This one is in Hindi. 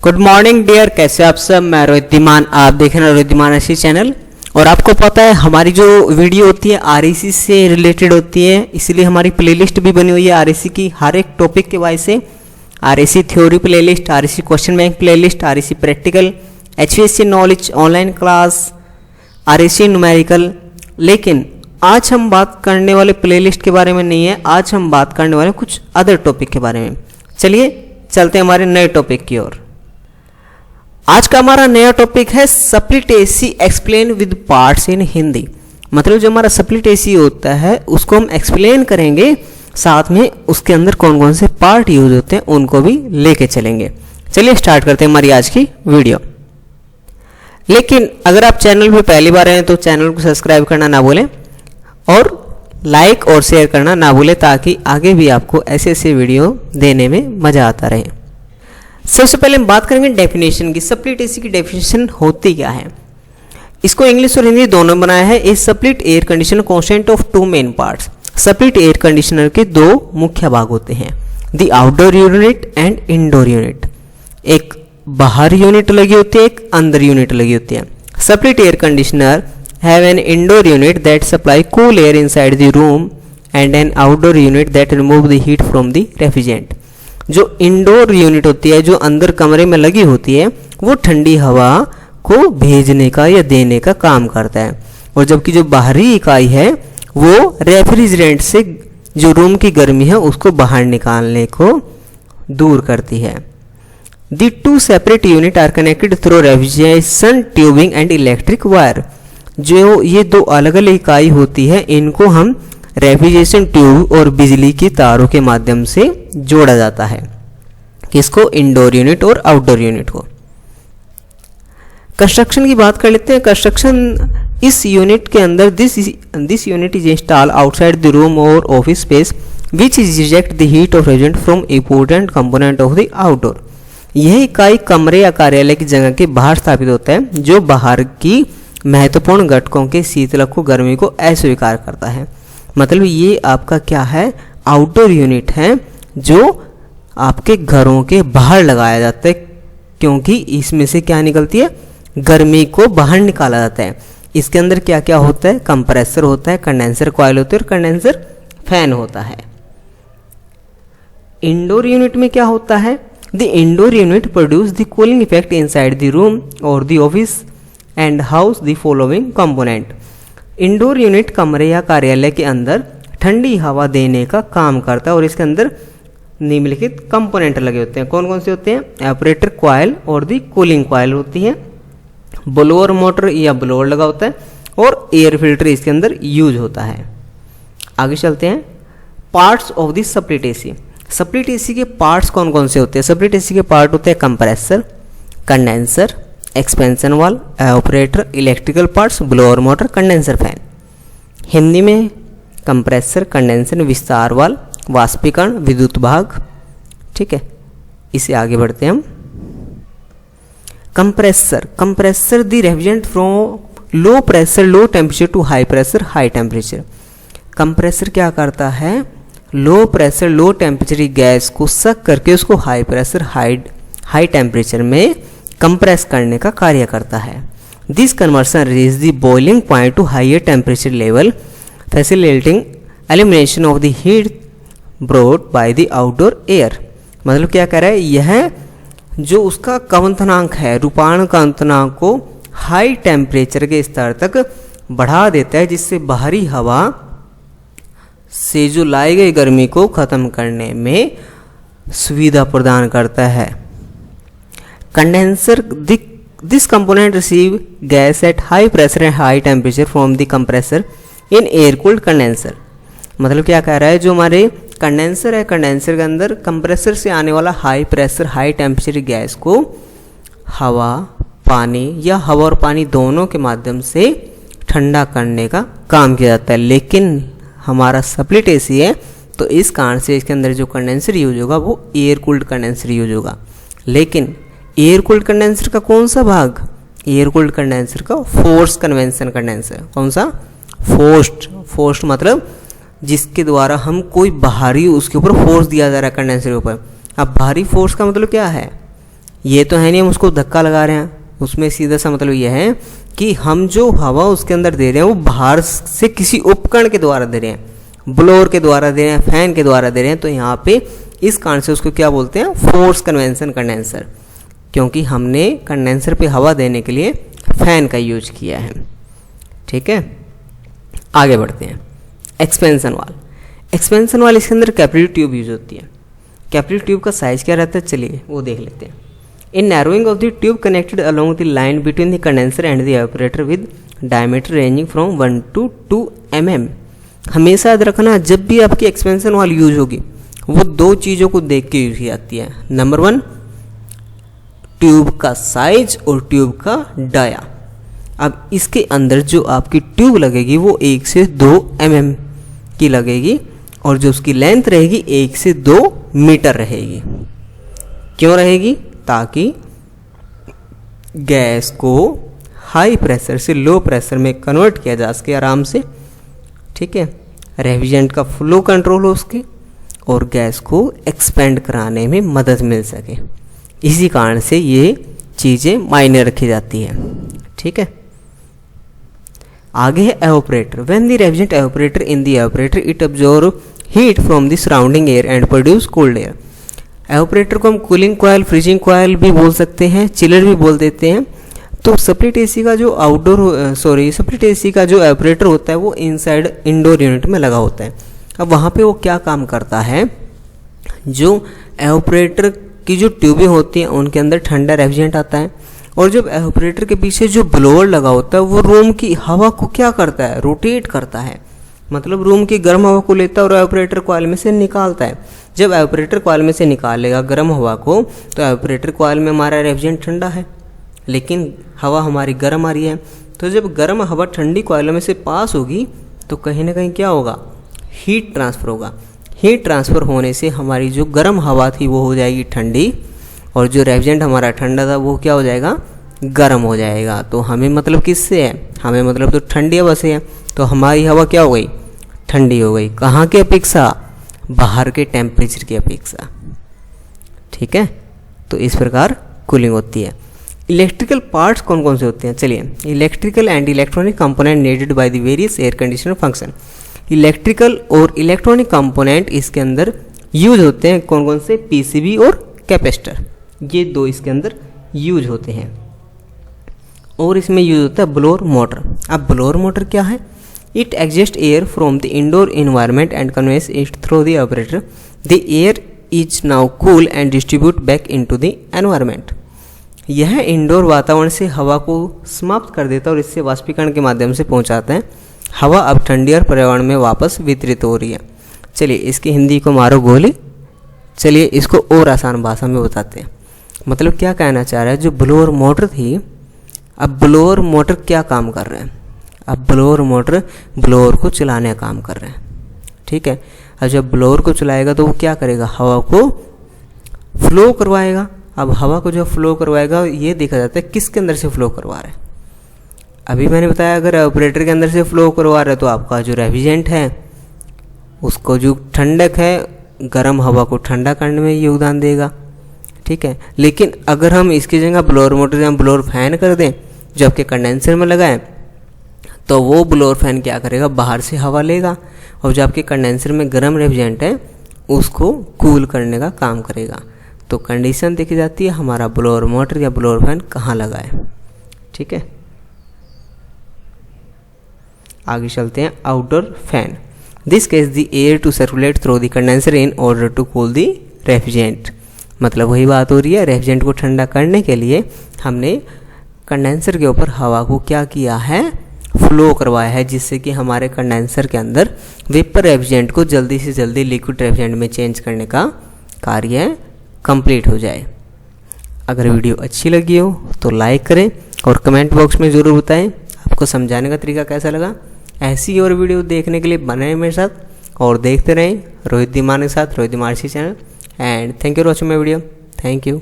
गुड मॉर्निंग डियर, कैसे आप सब। मैं रोहित धीमान, आप देख रहे हैं रोहित धीमान ऐसी चैनल। और आपको पता है हमारी जो वीडियो होती है आरईसी से रिलेटेड होती है, इसलिए हमारी प्लेलिस्ट भी बनी हुई है आरईसी की, हर एक टॉपिक के वाइज से। REC theory playlist, REC question bank playlist, REC practical, HVSC knowledge online class, REC numerical. लेकिन आज हम बात करने वाले प्लेलिस्ट के बारे में नहीं है, आज हम बात करने वाले कुछ अदर टॉपिक के बारे में। चलिए चलते हैं हमारे नए टॉपिक की ओर। आज का हमारा नया टॉपिक है split AC explain with parts in Hindi. मतलब जो हमारा स्प्लिट एसी होता है उसको हम एक्सप्लेन करेंगे, साथ में उसके अंदर कौन कौन से पार्ट यूज होते हैं उनको भी लेके चलेंगे। चलिए स्टार्ट करते हैं हमारी आज की वीडियो। लेकिन अगर आप चैनल पे पहली बार आए हैं तो चैनल को सब्सक्राइब करना ना भूलें और लाइक और शेयर करना ना भूलें, ताकि आगे भी आपको ऐसे ऐसे वीडियो देने में मज़ा आता रहे। सबसे पहले हम बात करेंगे डेफिनेशन की। स्प्लिट एसी की डेफिनेशन होती क्या है। इसको इंग्लिश और हिंदी दोनों बनाया है। A split air conditioner constant of two main parts. Split air conditioner के दो मुख्य भाग होते हैं, the outdoor unit and indoor unit. एक बाहर यूनिट लगी होती है, एक अंदर यूनिट लगी होती है। Split air conditioner have an indoor unit that supply cool air inside the room and N outdoor unit that remove the heat from the refrigerant. जो इंडोर यूनिट होती है, जो अंदर कमरे में लगी होती है, वो ठंडी हवा को भेजने का या देने का काम करता है। और जबकि जो बाहरी इकाई है वो रेफ्रिजरेंट से जो रूम की गर्मी है उसको बाहर निकालने को दूर करती है। The two separate unit are connected through refrigeration tubing and electric wire. जो ये दो अलग अलग इकाई होती है, इनको हम रेफ्रिजरेशन ट्यूब और बिजली की तारों के माध्यम से जोड़ा जाता है। किसको? इंडोर यूनिट और आउटडोर यूनिट को। कंस्ट्रक्शन की बात कर लेते हैं। कंस्ट्रक्शन इस यूनिट के अंदर this unit is install outside the room और office space which is reject the heat of refrigerant from important component of the outdoor. यह इकाई कमरे या कार्यालय की जगह के बाहर स्थापित होता है, जो बाहर की महत्वपूर्ण घटकों के शीतलक को गर्मी को अस्वीकार करता है। मतलब ये आपका क्या है? आउटडोर यूनिट है, जो आपके घरों के बाहर लगाया जाता है, क्योंकि इसमें से क्या निकलती है? गर्मी को बाहर निकाला जाता है। इसके अंदर क्या क्या होता है? कंप्रेसर होता है, कंडेंसर कॉइल होती है और कंडेंसर फैन होता है। इंडोर यूनिट में क्या होता है? The indoor unit produce the cooling effect inside the room और the office and house the following component. Indoor unit कमरे या कार्यालय के अंदर ठंडी हवा देने का काम करता है और इसके अंदर निम्नलिखित कंपोनेंट लगे होते हैं। कौन कौन से होते हैं? एपरेटर कॉइल और दी कूलिंग कॉइल होती है, ब्लोअर मोटर या ब्लोअर लगा होता है और एयर फिल्टर इसके अंदर यूज होता है। आगे चलते हैं। Parts of the split AC. Split AC के पार्ट्स कौन कौन से होते हैं? स्प्लिट एसी के पार्ट होते हैं compressor, condenser, expansion valve, operator, electrical parts, blower motor, condenser fan. Hindi में कंप्रेसर, कंडेंसर, विस्तार वाल्व, वाष्पीकरण, विद्युत भाग। ठीक है, इसे आगे बढ़ते हैं हम। Compressor the refrigerant from low pressure low temperature to high pressure high temperature. Compressor क्या करता है? लो प्रेशर लो टेम्परेचर की गैस को सक करके उसको हाई प्रेशर हाई टेम्परेचर में कंप्रेस करने का कार्य करता है। This conversion raise the boiling point to higher temperature level facilitating elimination of the heat brought by the outdoor air. मतलब क्या कह रहा है? यह जो उसका कंपनांक है, रूपांतरण कंपनांक को हाई टेम्परेचर के स्तर तक बढ़ा देता है, जिससे बाहरी हवा से जो लाई गई गर्मी को खत्म करने में सुविधा प्रदान करता है। Condenser this component receive gas at high pressure and high temperature from the compressor in air cooled condenser. मतलब क्या कह रहा है? जो हमारे कंडेंसर है, कंडेंसर के अंदर कंप्रेसर से आने वाला high pressure high temperature gas को हवा पानी या हवा और पानी दोनों के माध्यम से ठंडा करने का काम किया जाता है। लेकिन हमारा स्प्लिट एसी है तो इस कारण से इसके अंदर जो कंडेंसर यूज होगा वो एयर कूल्ड कंडेंसर यूज होगा। लेकिन एयर कूल्ड कंडेंसर का कौन सा भाग? एयर कूल्ड कंडेंसर का फोर्स कन्वेंशन कंडेंसर। कौन सा? फोर्स्ड मतलब जिसके द्वारा हम कोई बाहरी उसके ऊपर फोर्स दिया जा रहा है कंडेंसर के ऊपर। अब बाहरी फोर्स का मतलब क्या है? ये तो है नहीं हम उसको धक्का लगा रहे हैं, उसमें सीधा सा मतलब ये है कि हम जो हवा उसके अंदर दे रहे हैं वो बाहर से किसी उपकरण के द्वारा दे रहे हैं, ब्लोअर के द्वारा दे रहे हैं, फैन के द्वारा दे रहे हैं। तो यहाँ पे इस कारण से उसको क्या बोलते हैं, फोर्स कन्वेंशन कंडेंसर, क्योंकि हमने कंडेंसर पे हवा देने के लिए फैन का यूज किया है। ठीक है, आगे बढ़ते हैं। Expansion valve. एक्सपेंशन वाल इसके अंदर कैपिलरी ट्यूब यूज होती है। कैपिलरी ट्यूब का साइज क्या रहता है, चलिए वो देख लेते हैं। In narrowing of the tube connected along the line between the condenser and the evaporator with diameter ranging from 1 to 2 mm। हमेशा याद रखना, जब भी आपकी एक्सपेंशन वाल यूज होगी वो दो चीज़ों को देख के यूज की जाती है। नंबर 1, ट्यूब का साइज और ट्यूब का डाया। अब इसके अंदर जो आपकी ट्यूब लगेगी वो 1 से 2 mm की लगेगी और जो उसकी लेंथ रहेगी 1 से 2 मीटर रहेगी। क्यों रहेगी, ताकि गैस को हाई प्रेशर से लो प्रेशर में कन्वर्ट किया जा सके आराम से। ठीक है, रेफ्रिजरेंट का फ्लो कंट्रोल हो उसके और गैस को एक्सपेंड कराने में मदद मिल सके। इसी कारण से ये चीज़ें मायने रखी जाती है। ठीक है, आगे है evaporator. When the refrigerant evaporator in the evaporator it absorb heat from the surrounding air and produce cold air. Evaporator को हम कूलिंग कॉयल, फ्रीजिंग कॉयल भी बोल सकते हैं, चिलर भी बोल देते हैं। तो स्प्लिट एसी का जो स्प्लिट एसी का जो एवापोरेटर होता है वो इनसाइड इंडोर यूनिट में लगा होता है। अब वहाँ पे वो क्या काम करता है, जो एवापोरेटर की जो ट्यूबें होती हैं उनके अंदर ठंडा रेफ्रिजरेंट आता है और जब एवापोरेटर के पीछे जो ब्लोअर लगा होता है वो रूम की हवा को क्या करता है, रोटेट करता है। मतलब रूम की गर्म हवा को लेता है और एवापोरेटर कॉइल में से निकालता है। जब एवापोरेटर कॉइल में से निकालेगा गर्म हवा को तो एवापोरेटर कॉइल में हमारा रेफ्रिजरेंट ठंडा है लेकिन हवा हमारी गर्म आ रही है। तो जब गर्म हवा ठंडी कॉइलों में से पास होगी तो कहीं ना कहीं क्या होगा, हीट ट्रांसफ़र होगा। हीट ट्रांसफ़र होने से हमारी जो गर्म हवा थी वो हो जाएगी ठंडी और जो रेफ्रिजरेंट हमारा ठंडा था वो क्या हो जाएगा, गर्म हो जाएगा। तो हमें मतलब किससे है, हमें मतलब तो ठंडी हवा से है। तो हमारी हवा क्या हो गई, ठंडी हो गई। कहाँ की अपेक्षा, बाहर के टेम्परेचर की अपेक्षा। ठीक है, तो इस प्रकार कूलिंग होती है। इलेक्ट्रिकल पार्ट्स कौन कौन से होते हैं, चलिए। Electrical and electronic component needed by the various air conditioner function. Electrical और इलेक्ट्रॉनिक कंपोनेंट इसके अंदर यूज होते हैं कौन कौन से, पीसीबी और कैपेसिटर, ये दो इसके अंदर यूज होते हैं। और इसमें यूज होता है ब्लोअर मोटर। अब ब्लोअर मोटर क्या है, it exhaust air from the indoor environment and conveys it through the operator. The air is now cool and distribute back into the environment. यह इंडोर वातावरण से हवा को समाप्त कर देता है और इससे वाष्पीकरण के माध्यम से पहुंचाता है। हवा अब ठंडी और पर्यावरण में वापस वितरित हो रही है। चलिए इसकी हिंदी को मारो गोली। चलिए इसको और आसान भाषा में बताते हैं। मतलब क्या कहना चाह रहा है, जो ब्लोअर मोटर थी, अब ब्लोअर मोटर क्या काम कर रहे हैं, अब ब्लोअर मोटर ब्लोअर को चलाने का काम कर रहे हैं। ठीक है, अब जब ब्लोअर को चलाएगा तो वो क्या करेगा, हवा को फ्लो करवाएगा। अब हवा को जब फ्लो करवाएगा ये देखा जाता है किसके अंदर से फ्लो करवा रहा है। अभी मैंने बताया अगर ऑपरेटर के अंदर से फ्लो करवा रहा है तो आपका जो रेफ्रिजरेंट है उसको जो ठंडक है गर्म हवा को ठंडा करने में योगदान देगा। ठीक है, लेकिन अगर हम इसकी जगह ब्लोअर मोटर या ब्लोअर फैन कर दें जो आपके कंडेंसर में लगाएं तो वो ब्लोअर फैन क्या करेगा, बाहर से हवा लेगा और जो आपके कंडेंसर में गर्म रेफ्रिजरेंट है उसको कूल करने का काम करेगा। तो कंडीशन देखी जाती है हमारा ब्लोअर मोटर या ब्लोअर फैन कहाँ लगा है। ठीक है, आगे चलते हैं। Outdoor fan, this causes the air to circulate through the condenser in order to cool the refrigerant. मतलब वही बात हो रही है, रेफ्रिजरेंट को ठंडा करने के लिए हमने कंडेंसर के ऊपर हवा को क्या किया है, फ्लो करवाया है, जिससे कि हमारे कंडेंसर के अंदर वेपर रेफ्रिजरेंट को जल्दी से जल्दी लिक्विड रेफ्रिजरेंट में चेंज करने का कार्य कंप्लीट हो जाए। अगर वीडियो अच्छी लगी हो तो लाइक करें और कमेंट बॉक्स में ज़रूर बताएं आपको समझाने का तरीका कैसा लगा। ऐसी और वीडियो देखने के लिए बने मेरे साथ और देखते रहें रोहित धीमान के साथ, Rohit Dhiman channel. And thank you for watching my video. Thank you.